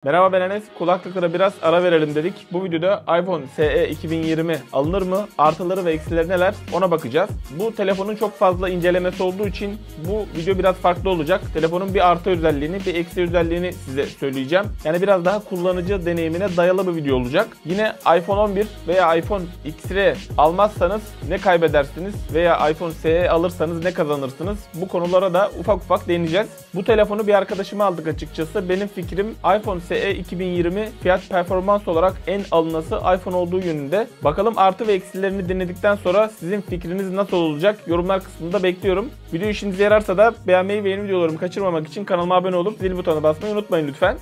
Merhaba, ben Enes. Kulaklıklara biraz ara verelim dedik. Bu videoda iPhone SE 2020 alınır mı? Artıları ve eksileri neler? Ona bakacağız. Bu telefonun çok fazla incelemesi olduğu için bu video biraz farklı olacak. Telefonun bir artı özelliğini, bir eksi özelliğini size söyleyeceğim. Yani biraz daha kullanıcı deneyimine dayalı bir video olacak. Yine iPhone 11 veya iPhone XR almazsanız ne kaybedersiniz veya iPhone SE alırsanız ne kazanırsınız? Bu konulara da ufak ufak değineceğiz. Bu telefonu bir arkadaşıma aldık açıkçası. Benim fikrim iPhone SE 2020 fiyat performans olarak en alınası iPhone olduğu yönünde. Bakalım artı ve eksilerini dinledikten sonra sizin fikriniz nasıl olacak? Yorumlar kısmında bekliyorum. Video işinize yararsa da beğenmeyi ve yeni videolarımı kaçırmamak için kanalıma abone olup zil butonuna basmayı unutmayın lütfen.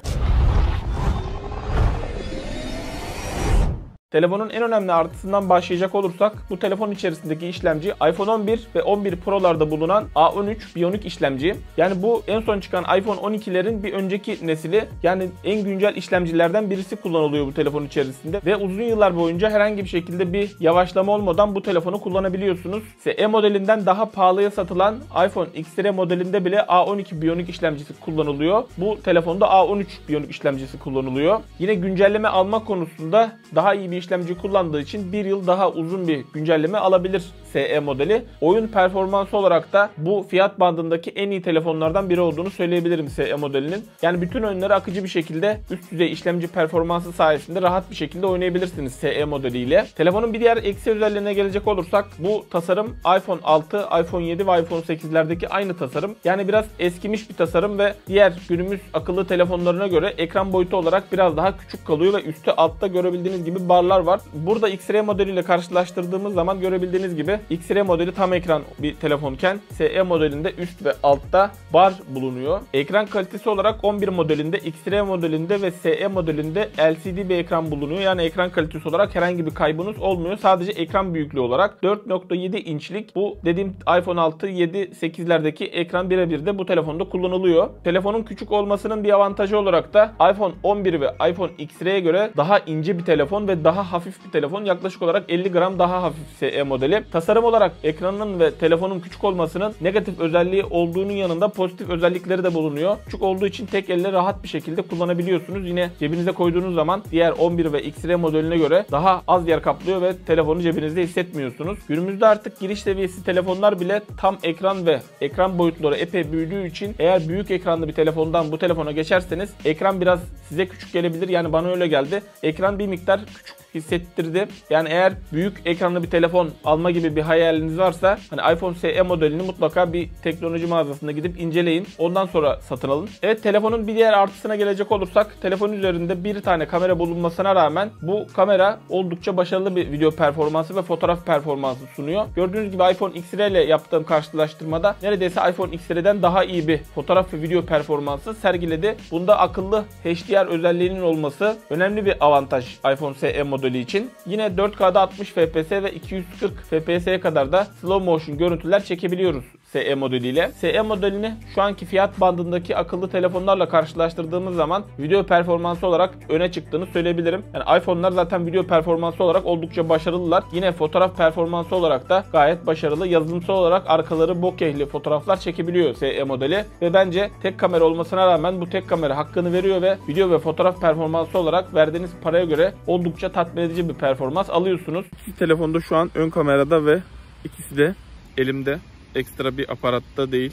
Telefonun en önemli artısından başlayacak olursak bu telefon içerisindeki işlemci iPhone 11 ve 11 Pro'larda bulunan A13 Bionic işlemci. Yani bu en son çıkan iPhone 12'lerin bir önceki nesili, yani en güncel işlemcilerden birisi kullanılıyor bu telefon içerisinde ve uzun yıllar boyunca herhangi bir şekilde bir yavaşlama olmadan bu telefonu kullanabiliyorsunuz. SE modelinden daha pahalıya satılan iPhone XR modelinde bile A12 Bionic işlemcisi kullanılıyor. Bu telefonda A13 Bionic işlemcisi kullanılıyor. Yine güncelleme alma konusunda daha iyi bir işlemci kullandığı için bir yıl daha uzun bir güncelleme alabilir SE modeli. Oyun performansı olarak da bu fiyat bandındaki en iyi telefonlardan biri olduğunu söyleyebilirim SE modelinin. Yani bütün oyunları akıcı bir şekilde üst düzey işlemci performansı sayesinde rahat bir şekilde oynayabilirsiniz SE modeliyle. Telefonun bir diğer eksi özelliğine gelecek olursak bu tasarım iPhone 6, iPhone 7 ve iPhone 8'lerdeki aynı tasarım. Yani biraz eskimiş bir tasarım ve diğer günümüz akıllı telefonlarına göre ekran boyutu olarak biraz daha küçük kalıyor ve üstte altta görebildiğiniz gibi barlar var. Burada XR modeliyle karşılaştırdığımız zaman görebildiğiniz gibi XR modeli tam ekran bir telefonken SE modelinde üst ve altta bar bulunuyor. Ekran kalitesi olarak 11 modelinde, XR modelinde ve SE modelinde LCD bir ekran bulunuyor. Yani ekran kalitesi olarak herhangi bir kaybınız olmuyor. Sadece ekran büyüklüğü olarak 4.7 inçlik bu dediğim iPhone 6, 7, 8'lerdeki ekran birebir de bu telefonda kullanılıyor. Telefonun küçük olmasının bir avantajı olarak da iPhone 11 ve iPhone XR'ye göre daha ince bir telefon ve daha hafif bir telefon. Yaklaşık olarak 50 gram daha hafif SE modeli. Tasarım olarak ekranının ve telefonun küçük olmasının negatif özelliği olduğunun yanında pozitif özellikleri de bulunuyor. Küçük olduğu için tek elle rahat bir şekilde kullanabiliyorsunuz. Yine cebinize koyduğunuz zaman diğer 11 ve XR modeline göre daha az yer kaplıyor ve telefonu cebinizde hissetmiyorsunuz. Günümüzde artık giriş seviyesi telefonlar bile tam ekran ve ekran boyutları epey büyüdüğü için eğer büyük ekranlı bir telefondan bu telefona geçerseniz ekran biraz size küçük gelebilir. Yani bana öyle geldi. Ekran bir miktar küçük hissettirdi. Yani eğer büyük ekranlı bir telefon alma gibi bir hayaliniz varsa hani iPhone SE modelini mutlaka bir teknoloji mağazasına gidip inceleyin. Ondan sonra satın alın. Evet, telefonun bir diğer artısına gelecek olursak telefonun üzerinde bir tane kamera bulunmasına rağmen bu kamera oldukça başarılı bir video performansı ve fotoğraf performansı sunuyor. Gördüğünüz gibi iPhone XR ile yaptığım karşılaştırmada neredeyse iPhone XR'den daha iyi bir fotoğraf ve video performansı sergiledi. Bunda akıllı HDR özelliğinin olması önemli bir avantaj iPhone SE modeli için. Yine 4K'da 60 FPS ve 240 FPS'ye kadar da slow motion görüntüler çekebiliyoruz SE modeliyle. SE modelini şu anki fiyat bandındaki akıllı telefonlarla karşılaştırdığımız zaman video performansı olarak öne çıktığını söyleyebilirim. Yani iPhone'lar zaten video performansı olarak oldukça başarılılar. Yine fotoğraf performansı olarak da gayet başarılı. Yazılımsal olarak arkaları bokehli fotoğraflar çekebiliyor SE modeli ve bence tek kamera olmasına rağmen bu tek kamera hakkını veriyor ve video ve fotoğraf performansı olarak verdiğiniz paraya göre oldukça tatmin edici bir performans alıyorsunuz. İki telefonda şu an ön kamerada ve ikisi de elimde. Ekstra bir aparatta değil.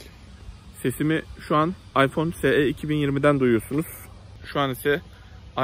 Sesimi şu an iPhone SE 2020'den duyuyorsunuz. Şu an ise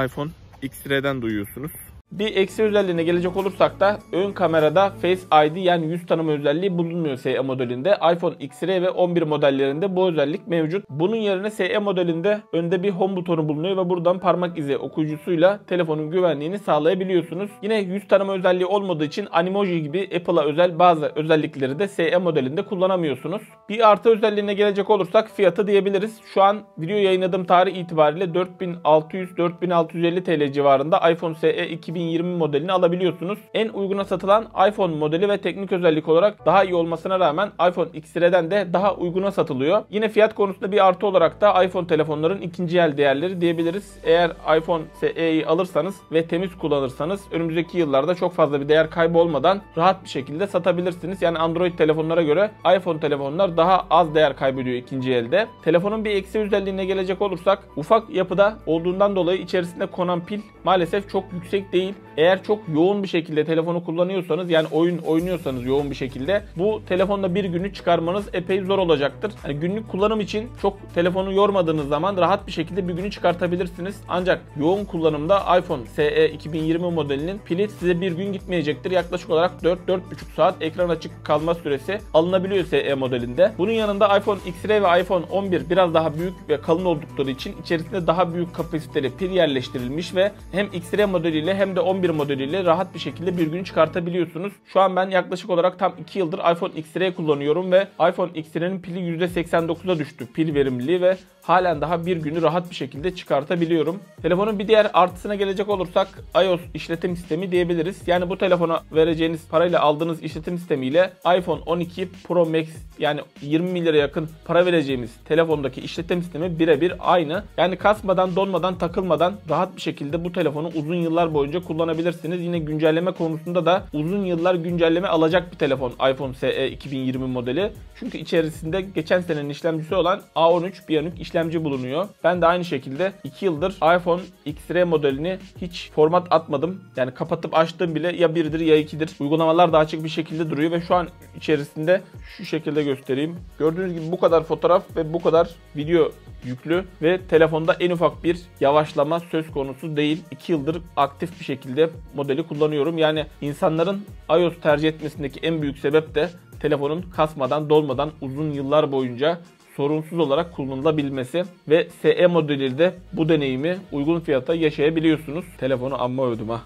iPhone XR'den duyuyorsunuz. Bir eksi özelliğine gelecek olursak da ön kamerada Face ID yani yüz tanıma özelliği bulunmuyor SE modelinde. iPhone XR ve 11 modellerinde bu özellik mevcut. Bunun yerine SE modelinde önde bir home butonu bulunuyor ve buradan parmak izi okuyucusuyla telefonun güvenliğini sağlayabiliyorsunuz. Yine yüz tanıma özelliği olmadığı için Animoji gibi Apple'a özel bazı özellikleri de SE modelinde kullanamıyorsunuz. Bir artı özelliğine gelecek olursak fiyatı diyebiliriz. Şu an video yayınladığım tarih itibariyle 4600-4650 TL civarında iPhone SE 2020 2020 modelini alabiliyorsunuz. En uyguna satılan iPhone modeli ve teknik özellik olarak daha iyi olmasına rağmen iPhone X-R'den de daha uyguna satılıyor. Yine fiyat konusunda bir artı olarak da iPhone telefonların ikinci el değerleri diyebiliriz. Eğer iPhone SE'yi alırsanız ve temiz kullanırsanız önümüzdeki yıllarda çok fazla bir değer kaybı olmadan rahat bir şekilde satabilirsiniz. Yani Android telefonlara göre iPhone telefonlar daha az değer kaybediyor ikinci elde. Telefonun bir eksi özelliğine gelecek olursak, ufak yapıda olduğundan dolayı içerisinde konan pil maalesef çok yüksek değil. Eğer çok yoğun bir şekilde telefonu kullanıyorsanız, yani oyun oynuyorsanız yoğun bir şekilde, bu telefonla bir günü çıkarmanız epey zor olacaktır. Yani günlük kullanım için çok telefonu yormadığınız zaman rahat bir şekilde bir günü çıkartabilirsiniz. Ancak yoğun kullanımda iPhone SE 2020 modelinin pili size bir gün gitmeyecektir. Yaklaşık olarak 4-4,5 saat ekran açık kalma süresi alınabiliyor SE modelinde. Bunun yanında iPhone X-Ray ve iPhone 11 biraz daha büyük ve kalın oldukları için içerisinde daha büyük kapasiteli pil yerleştirilmiş ve hem X-Ray modeliyle hem de 11 modeliyle rahat bir şekilde bir gün çıkartabiliyorsunuz. Şu an ben yaklaşık olarak tam 2 yıldır iPhone X-Ray kullanıyorum ve iPhone X-Ray'nin pili %89'a düştü pil verimliliği ve halen daha bir günü rahat bir şekilde çıkartabiliyorum. Telefonun bir diğer artısına gelecek olursak iOS işletim sistemi diyebiliriz. Yani bu telefona vereceğiniz parayla aldığınız işletim sistemiyle iPhone 12 Pro Max, yani 20 milyara yakın para vereceğimiz telefondaki işletim sistemi birebir aynı. Yani kasmadan, donmadan, takılmadan rahat bir şekilde bu telefonu uzun yıllar boyunca kullanabilirsiniz. Yine güncelleme konusunda da uzun yıllar güncelleme alacak bir telefon iPhone SE 2020 modeli. Çünkü içerisinde geçen senenin işlemcisi olan A13 Bionic işlemci bulunuyor. Ben de aynı şekilde 2 yıldır iPhone X-Ray modelini hiç format atmadım. Yani kapatıp açtığım bile ya 1'dir ya 2'dir. Uygulamalar da açık bir şekilde duruyor ve şu an içerisinde şu şekilde göstereyim. Gördüğünüz gibi bu kadar fotoğraf ve bu kadar video yüklü ve telefonda en ufak bir yavaşlama söz konusu değil. 2 yıldır aktif bir şekilde modeli kullanıyorum. Yani insanların iOS tercih etmesindeki en büyük sebep de telefonun kasmadan, dolmadan uzun yıllar boyunca sorunsuz olarak kullanılabilmesi ve SE modeliyle de bu deneyimi uygun fiyata yaşayabiliyorsunuz. Telefonu amma övdüm ha.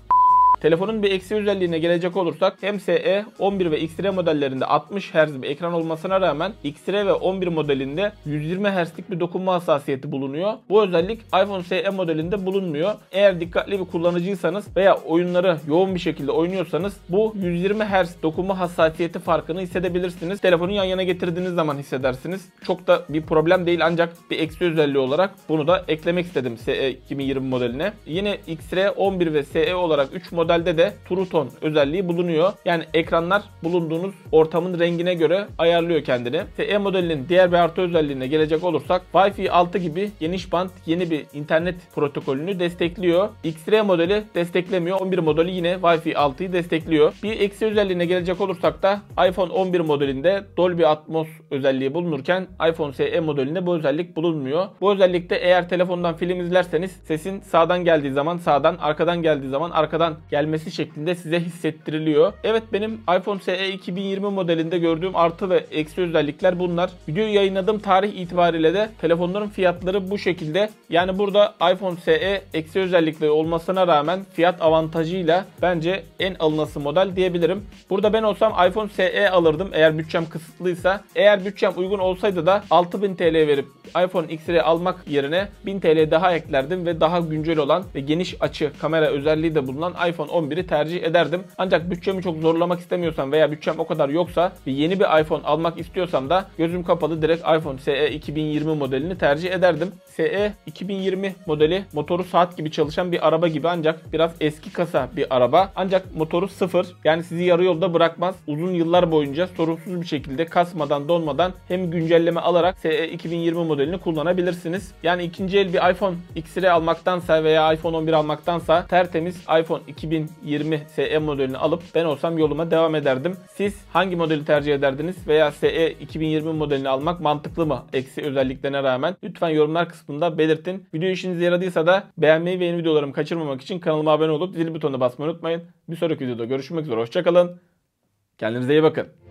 Telefonun bir eksi özelliğine gelecek olursak, hem SE, 11 ve X-Ray modellerinde 60 Hz bir ekran olmasına rağmen X-Ray ve 11 modelinde 120 Hz'lik bir dokunma hassasiyeti bulunuyor. Bu özellik iPhone SE modelinde bulunmuyor. Eğer dikkatli bir kullanıcıysanız veya oyunları yoğun bir şekilde oynuyorsanız bu 120 Hz dokunma hassasiyeti farkını hissedebilirsiniz. Telefonu yan yana getirdiğiniz zaman hissedersiniz. Çok da bir problem değil, ancak bir eksi özelliği olarak bunu da eklemek istedim SE 2020 modeline. Yine X-Ray, 11 ve SE olarak 3 modelde de True Tone özelliği bulunuyor. Yani ekranlar bulunduğunuz ortamın rengine göre ayarlıyor kendini. SE modelinin diğer bir artı özelliğine gelecek olursak, Wi-Fi 6 gibi geniş bant yeni bir internet protokolünü destekliyor. X-Ray modeli desteklemiyor. 11 modeli yine Wi-Fi 6'yı destekliyor. Bir eksi özelliğine gelecek olursak da iPhone 11 modelinde Dolby Atmos özelliği bulunurken iPhone SE modelinde bu özellik bulunmuyor. Bu özellikte eğer telefondan film izlerseniz sesin sağdan geldiği zaman sağdan, arkadan geldiği zaman arkadan gelmesi şeklinde size hissettiriliyor. Evet, benim iPhone SE 2020 modelinde gördüğüm artı ve eksi özellikler bunlar. Videoyu yayınladığım tarih itibariyle de telefonların fiyatları bu şekilde. Yani burada iPhone SE eksi özellikleri olmasına rağmen fiyat avantajıyla bence en alınası model diyebilirim. Burada ben olsam iPhone SE alırdım eğer bütçem kısıtlıysa. Eğer bütçem uygun olsaydı da 6000 TL verip iPhone X-Ray almak yerine 1000 TL daha eklerdim ve daha güncel olan ve geniş açı kamera özelliği de bulunan iPhone 11'i tercih ederdim. Ancak bütçemi çok zorlamak istemiyorsam veya bütçem o kadar yoksa ve yeni bir iPhone almak istiyorsam da gözüm kapalı direkt iPhone SE 2020 modelini tercih ederdim. SE 2020 modeli motoru saat gibi çalışan bir araba gibi, ancak biraz eski kasa bir araba. Ancak motoru sıfır, yani sizi yarı yolda bırakmaz. Uzun yıllar boyunca sorunsuz bir şekilde kasmadan, donmadan hem güncelleme alarak SE 2020 modelini kullanabilirsiniz. Yani ikinci el bir iPhone X-Ray almaktansa veya iPhone 11 almaktansa tertemiz iPhone 2020 SE modelini alıp ben olsam yoluma devam ederdim. Siz hangi modeli tercih ederdiniz veya SE 2020 modelini almak mantıklı mı eksi özelliklerine rağmen? Lütfen yorumlar kısmında belirtin. Video işinize yaradıysa da beğenmeyi ve yeni videolarımı kaçırmamak için kanalıma abone olup zil butonuna basmayı unutmayın. Bir sonraki videoda görüşmek üzere. Hoşça kalın. Kendinize iyi bakın.